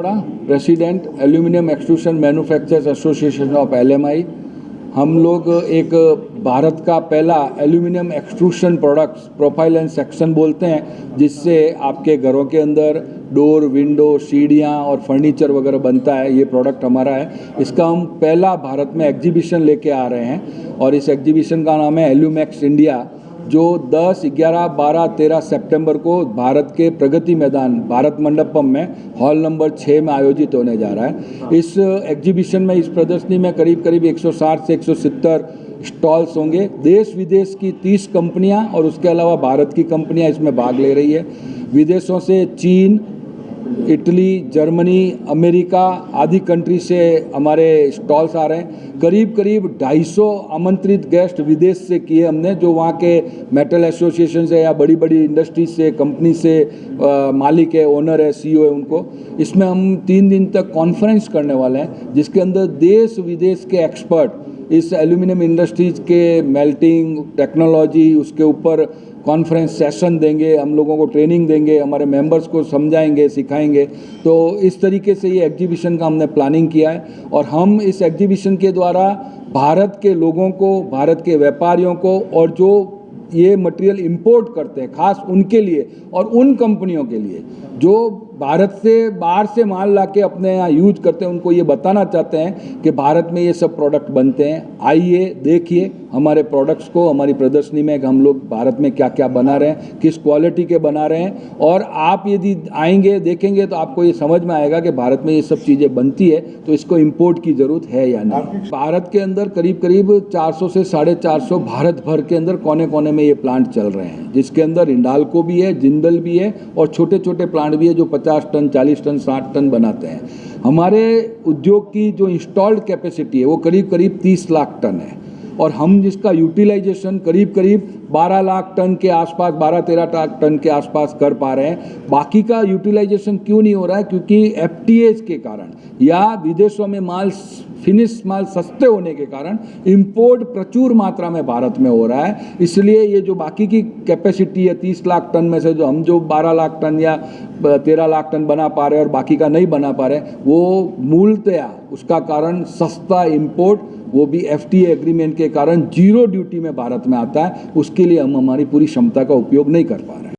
Chopra, president aluminium extrusion manufacturers association of LMI। हम लोग एक भारत का पहला aluminium extrusion products profile and section बोलते हैं, जिससे आपके घरों के अंदर डोर, विंडो, सीढ़ियाँ और फर्नीचर वगैरह बनता है। ये प्रोडक्ट हमारा है। इसका हम पहला भारत में एग्जीबिशन लेके आ रहे हैं और इस एग्जीबिशन का नाम है एल्यूमैक्स इंडिया, जो 10, 11, 12, 13 सितंबर को भारत के प्रगति मैदान भारत मंडपम में हॉल नंबर 6 में आयोजित होने जा रहा है। इस एग्जीबिशन में, इस प्रदर्शनी में करीब करीब 160 से 170 स्टॉल्स होंगे। देश विदेश की 30 कंपनियां और उसके अलावा भारत की कंपनियां इसमें भाग ले रही है। विदेशों से चीन, इटली, जर्मनी, अमेरिका आदि कंट्री से हमारे स्टॉल्स आ रहे हैं। करीब करीब 250 आमंत्रित गेस्ट विदेश से किए हमने, जो वहाँ के मेटल एसोसिएशन से या बड़ी बड़ी इंडस्ट्री से, कंपनी से मालिक है, ओनर है, CEO है, उनको। इसमें हम 3 दिन तक कॉन्फ्रेंस करने वाले हैं, जिसके अंदर देश विदेश के एक्सपर्ट इस एल्यूमिनियम इंडस्ट्रीज के मेल्टिंग टेक्नोलॉजी, उसके ऊपर कॉन्फ्रेंस सेशन देंगे, हम लोगों को ट्रेनिंग देंगे, हमारे मेंबर्स को समझाएंगे, सिखाएंगे। तो इस तरीके से ये एग्जीबिशन का हमने प्लानिंग किया है और हम इस एग्जीबिशन के द्वारा भारत के लोगों को, भारत के व्यापारियों को और जो ये मटेरियल इंपोर्ट करते हैं, खास उनके लिए और उन कंपनियों के लिए जो भारत से बाहर से माल लाके अपने यहाँ यूज करते हैं, उनको ये बताना चाहते हैं कि भारत में ये सब प्रोडक्ट बनते हैं। आइए, देखिए हमारे प्रोडक्ट्स को हमारी प्रदर्शनी में कि हम लोग भारत में क्या क्या बना रहे हैं, किस क्वालिटी के बना रहे हैं। और आप यदि आएंगे, देखेंगे, तो आपको ये समझ में आएगा कि भारत में ये सब चीज़ें बनती है, तो इसको इम्पोर्ट की ज़रूरत है या नहीं। भारत के अंदर करीब करीब 400 से 450 भारत भर के अंदर कोने कोने में ये प्लांट चल रहे हैं, जिसके अंदर हिंडाल्को भी है, जिंदल भी है और छोटे छोटे प्लांट भी है जो 50 टन, 40 टन, 60 टन बनाते हैं। हमारे उद्योग की जो इंस्टॉल्ड कैपेसिटी है वो करीब करीब 30 लाख टन है और हम जिसका यूटिलाइजेशन करीब करीब 12 लाख टन के आसपास, 12-13 लाख टन के आसपास कर पा रहे हैं। बाकी का यूटिलाइजेशन क्यों नहीं हो रहा है? क्योंकि FTAs के कारण या विदेशों में माल, फिनिश माल सस्ते होने के कारण इंपोर्ट प्रचुर मात्रा में भारत में हो रहा है। इसलिए ये जो बाकी की कैपेसिटी है 30 लाख टन में से जो हम 12 लाख टन या 13 लाख टन बना पा रहे हैं और बाकी का नहीं बना पा रहे, वो मूलतया उसका कारण सस्ता इंपोर्ट, वो भी FTA एग्रीमेंट के कारण 0 ड्यूटी में भारत में आता है। उसके लिए हम हमारी पूरी क्षमता का उपयोग नहीं कर पा रहे हैं।